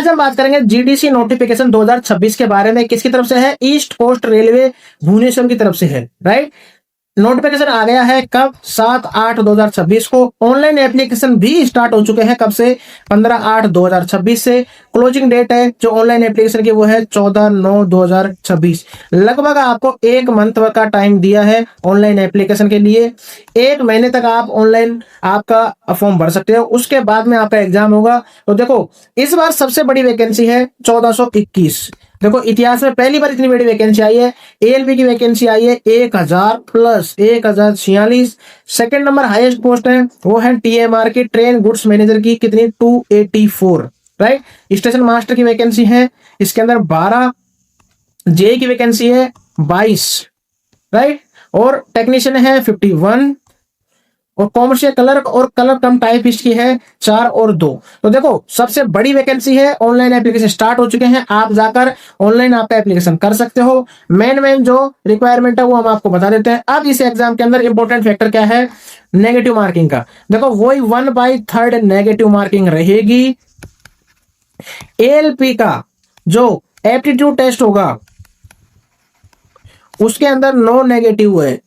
आज हम बात करेंगे जीडीसी नोटिफिकेशन 2026 के बारे में। किसकी तरफ से है? ईस्ट कोस्ट रेलवे भुवनेश्वर की तरफ से है, राइट। नोटिफिकेशन आ गया है कब? 7/8/2026 को। ऑनलाइन एप्लीकेशन भी स्टार्ट हो चुके हैं। कब से? 15/8/2026 से। क्लोजिंग डेट है जो ऑनलाइन एप्लीकेशन की वो है 14/9/2026। लगभग आपको 1 मंथ का टाइम दिया है ऑनलाइन एप्लीकेशन के लिए। 1 महीने तक आप ऑनलाइन आपका फॉर्म भर सकते हो, उसके बाद में आपका एग्जाम होगा। तो देखो, इस बार सबसे बड़ी वैकेंसी है 1421। देखो, इतिहास में पहली बार इतनी बड़ी वैकेंसी आई है। एएलपी की वैकेंसी आई है 1000 plus 1046। Second number highest post है वो है टीएमआर की, ट्रेन गुड्स मैनेजर की, कितनी? 284, राइट। स्टेशन मास्टर की वैकेंसी है इसके अंदर 12। जेई की वैकेंसी है 22, राइट। और टेक्नीशियन है 51। और कॉमर्शियल क्लर्क और कलर कम टाइपिस्ट की है 4 और 2। तो देखो, सबसे बड़ी वैकेंसी है। ऑनलाइन एप्लीकेशन स्टार्ट हो चुके हैं, आप जाकर ऑनलाइन आपका एप्लीकेशन कर सकते हो। मेन जो रिक्वायरमेंट है वो हम आपको बता देते हैं। अब इस एग्जाम के अंदर इंपॉर्टेंट फैक्टर क्या है? नेगेटिव मार्किंग का। देखो, वही 1/3 नेगेटिव मार्किंग रहेगी। एएलपी का जो एप्टीट्यूड टेस्ट होगा उसके अंदर नो नेगेटिव है,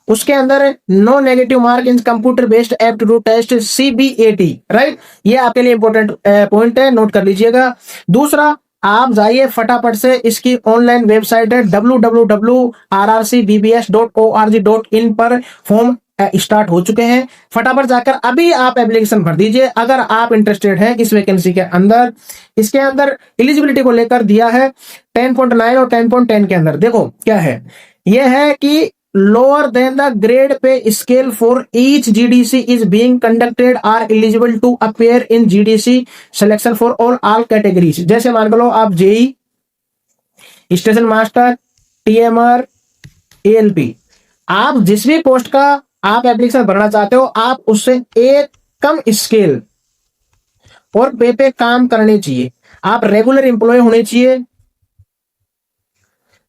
उसके अंदर no negative mark in computer based aptitude test CBAT, right. ये आपके लिए इंपॉर्टेंट पॉइंट है, नोट कर लीजिएगा। दूसरा, आप जाइए फटाफट से, इसकी ऑनलाइन वेबसाइट है www.rrcbbs.org.in पर फॉर्म स्टार्ट हो चुके हैं। फटाफट जाकर अभी आप एप्लीकेशन भर दीजिए अगर आप इंटरेस्टेड हैं इस वैकेंसी के अंदर। इसके अंदर एलिजिबिलिटी को लेकर दिया है 10.9 और 10.10 के अंदर। देखो क्या है, यह है कि lower than the grade pay scale for each GDC is being conducted are eligible to appear in GDC selection for all categories। जैसे मान लो आप JE, station master, TMR, ALP, आप जिस भी पोस्ट का आप एप्लीकेशन भरना चाहते हो, आप उससे एक कम स्केल और पे काम करने चाहिए। आप रेगुलर एम्प्लॉय होने चाहिए,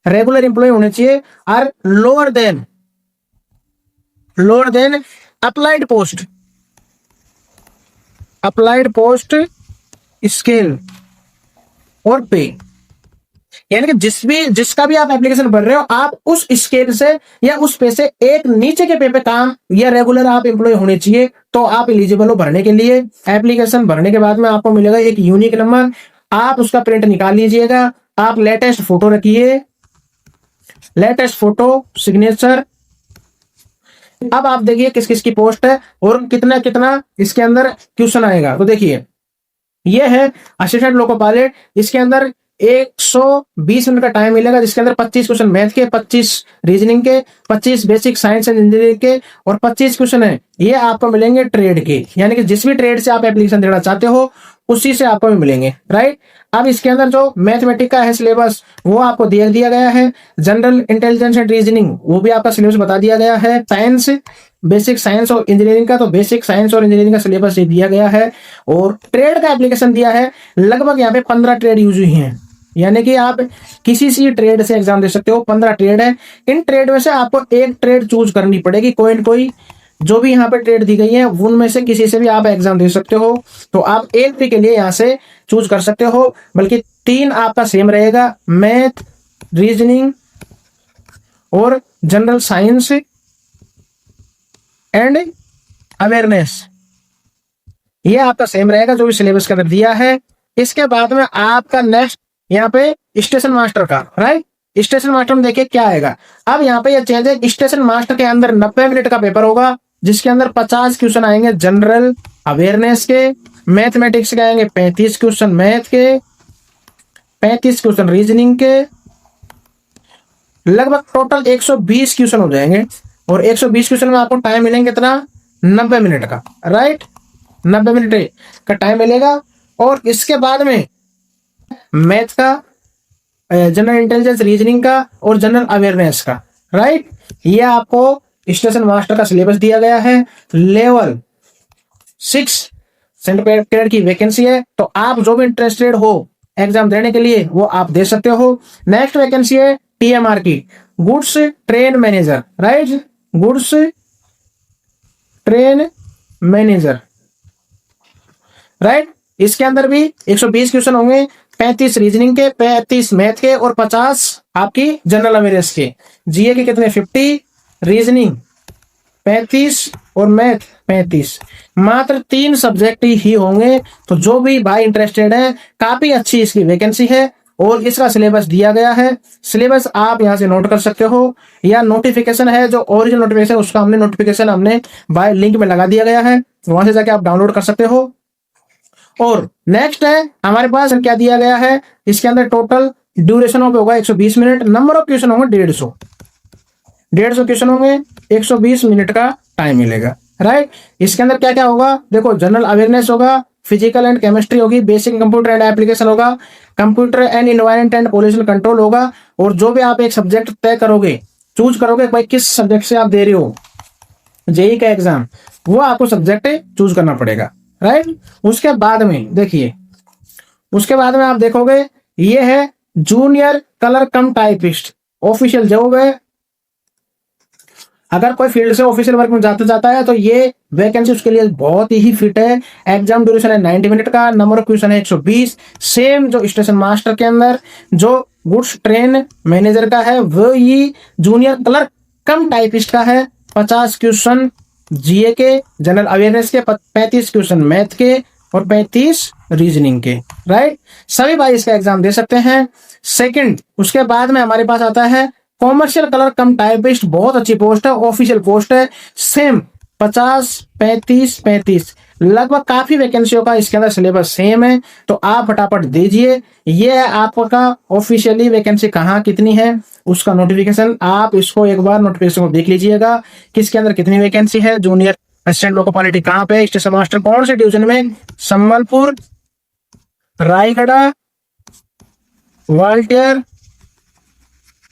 और lower than applied post scale और पे। यानी कि जिसका भी आप एप्लीकेशन भर रहे हो, आप उस स्केल से या उस पे से एक नीचे के पे काम या रेगुलर आप एम्प्लॉय होने चाहिए, तो आप एलिजिबल हो भरने के लिए। एप्लीकेशन भरने के बाद में आपको मिलेगा एक यूनिक नंबर, आप उसका प्रिंट निकाल लीजिएगा। आप लेटेस्ट फोटो रखिए, लेटेस्ट फोटो, सिग्नेचर। अब आप देखिए किस किस की पोस्ट है और कितना कितना इसके अंदर क्वेश्चन आएगा। तो देखिए, ये है असिस्टेंट लोको पायलट। इसके अंदर 120 मिनट का टाइम मिलेगा, जिसके अंदर 25 क्वेश्चन मैथ के, 25 रीजनिंग के, 25 बेसिक साइंस एंड इंजीनियरिंग के और 25 क्वेश्चन है ये आपको मिलेंगे ट्रेड के। यानी कि जिस भी ट्रेड से आप एप्लीकेशन देना चाहते हो उसी से आपको मिलेंगे, राइट। अब इसके अंदर जो मैथमेटिक्स का है सिलेबस वो आपको दिया गया है। जनरल इंटेलिजेंस एंड रीजनिंग वो भी आपका सिलेबस बता दिया गया है। साइंस, बेसिक साइंस और इंजीनियरिंग का, तो बेसिक साइंस और इंजीनियरिंग का सिलेबस दिया गया है। और ट्रेड का एप्लीकेशन दिया है। लगभग यहाँ पे 15 ट्रेड यूज हुई हैं, यानी कि आप किसी सी ट्रेड से एग्जाम दे सकते हो। 15 ट्रेड है। इन ट्रेड में से आपको एक ट्रेड चूज करनी पड़ेगी, कोई जो भी यहाँ पे ट्रेड दी गई है उनमें से किसी से भी आप एग्जाम दे सकते हो। तो आप एएलपी के लिए यहाँ से चूज कर सकते हो, बल्कि 3 आपका सेम रहेगा, मैथ, रीजनिंग और जनरल साइंस एंड अवेयरनेस। ये आपका सेम रहेगा जो भी सिलेबस के अंदर दिया है। इसके बाद में आपका नेक्स्ट यहाँ पे स्टेशन मास्टर का, राइट। स्टेशन मास्टर में देखिए क्या आएगा। अब यहाँ पे ये चेंज है, स्टेशन मास्टर के अंदर 90 मिनट का पेपर होगा, जिसके अंदर 50 क्वेश्चन आएंगे जनरल अवेयरनेस के, मैथमेटिक्स के आएंगे 35 क्वेश्चन मैथ के, 35 क्वेश्चन रीजनिंग के, लगभग टोटल 120 क्वेश्चन हो जाएंगे। और 120 क्वेश्चन में आपको टाइम मिलेंगे कितना? 90 मिनट का, राइट। 90 मिनट का टाइम मिलेगा। और इसके बाद में मैथ का, जनरल इंटेलिजेंस, रीजनिंग का और जनरल अवेयरनेस का, राइट। ये आपको स्टेशन मास्टर का सिलेबस दिया गया है। लेवल 6 सेंटर कैडेट की वैकेंसी है। तो आप जो भी इंटरेस्टेड हो एग्जाम देने के लिए वो आप दे सकते हो। नेक्स्ट वैकेंसी है टीएमआर की, goods train manager, right. Goods train manager, right. इसके अंदर भी 120 क्वेश्चन होंगे, 35 रीजनिंग के, 35 मैथ के और 50 आपकी जनरल अवेयरनेस के। जीए के कितने 50, रीजनिंग 35 और मैथ 35। मात्र 3 सब्जेक्ट ही होंगे। तो जो भी भाई इंटरेस्टेड है, काफी अच्छी इसकी वैकेंसी है और इसका सिलेबस दिया गया है। सिलेबस आप यहां से नोट कर सकते हो, या नोटिफिकेशन है जो ओरिजिनल नोटिफिकेशन, उसका हमने नोटिफिकेशन हमने बाय लिंक में लगा दिया गया है, वहां से जाके आप डाउनलोड कर सकते हो। और नेक्स्ट है हमारे पास क्या दिया गया है, इसके अंदर टोटल ड्यूरेशन ऑफ होगा 120 मिनट, नंबर ऑफ क्वेश्चन होंगे 150 क्वेश्चन होंगे, 120 मिनट का टाइम मिलेगा, राइट। इसके अंदर क्या क्या होगा, देखो जनरल अवेयरनेस होगा, फिजिकल एंड केमिस्ट्री होगी, बेसिक कंप्यूटर एंड एप्लीकेशन होगा, computer and environment and pollution control होगा। और जो भी आप एक सब्जेक्ट तय करोगे, चूज करोगे भाई किस सब्जेक्ट से आप दे रहे हो जेई का एग्जाम, वो आपको सब्जेक्ट चूज करना पड़ेगा, राइट। उसके बाद में देखिए, उसके बाद में आप देखोगे ये है जूनियर कलर कम टाइपिस्ट ऑफिशियल जॉब है। अगर कोई फील्ड से ऑफिशियल वर्क में जाता है तो ये वैकेंसी उसके लिए बहुत ही फिट है। एग्जाम ड्यूरेशन है 90 मिनट का, नंबर ऑफ क्वेश्चन है 120, सेम जो स्टेशन मास्टर के अंदर जो गुड्स ट्रेन मैनेजर का है, वो ही जूनियर क्लर्क कम टाइपिस्ट का है। 50 क्वेश्चन जीए के, जनरल अवेयरनेस के, 35 क्वेश्चन मैथ के और 35 रीजनिंग के, राइट। सभी भाई इसका एग्जाम दे सकते हैं। सेकंड, उसके बाद में हमारे पास आता है कॉमर्शियल कलर कम टाइपिस्ट, बहुत अच्छी पोस्ट है, ऑफिशियल पोस्ट है, सेम 50 35 35 लगभग काफी वैकेंसियों का इसके अंदर सिलेबस सेम है। तो आप फटाफट दीजिए। ये है आपका ऑफिशियली वैकेंसी कहाँ कितनी है उसका नोटिफिकेशन, आप इसको एक बार नोटिफिकेशन को देख लीजिएगा, किसके अंदर कितनी वैकेंसी है। जूनियर असिस्टेंट लोको पायलट कहाँ पे, स्टेशन मास्टर कौन से डिवीजन में, संबलपुर, रायगढ़, वाल्टियर,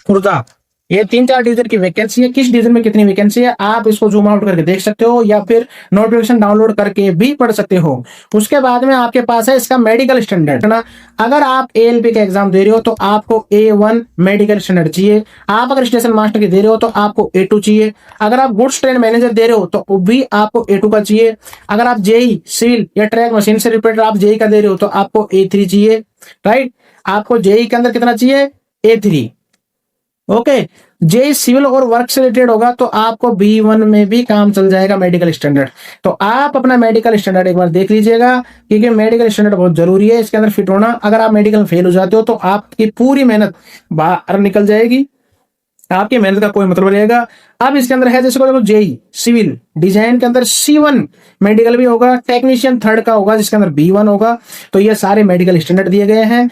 खुर्दा, ये 3-4 डिवीजन की वैकेंसी है। किस डिवीजन में कितनी वैकेंसी है आप इसको जूम आउट करके देख सकते हो, या फिर नोटिफिकेशन डाउनलोड करके भी पढ़ सकते हो। उसके बाद में आपके पास है इसका मेडिकल स्टैंडर्ड ना, अगर आप एएलपी का एग्जाम दे रहे हो तो आपको A1 मेडिकल स्टैंडर्ड चाहिए। आप अगर स्टेशन मास्टर की दे रहे हो तो आपको A2 चाहिए। अगर आप गुड्स ट्रेन मैनेजर दे रहे हो तो भी आपको A2 का चाहिए। अगर आप जेई सिविल या ट्रैक मशीन से रिलेटेड आप जेई का दे रहे हो तो आपको A3 चाहिए, राइट। आपको जेई के अंदर कितना चाहिए, A3, ओके। जे सिविल और वर्क से रिलेटेड होगा तो आपको B1 में भी काम चल जाएगा मेडिकल स्टैंडर्ड। तो आप अपना मेडिकल स्टैंडर्ड एक बार देख लीजिएगा, क्योंकि मेडिकल स्टैंडर्ड बहुत जरूरी है इसके अंदर फिट होना। अगर आप मेडिकल फेल हो जाते हो तो आपकी पूरी मेहनत बाहर निकल जाएगी, आपकी मेहनत का कोई मतलब रहेगा। अब इसके अंदर है जैसे को देखो जेई सिविल डिजाइन के अंदर C1 मेडिकल भी होगा, टेक्नीशियन थर्ड का होगा जिसके अंदर B1 होगा। तो ये सारे मेडिकल स्टैंडर्ड दिए गए हैं।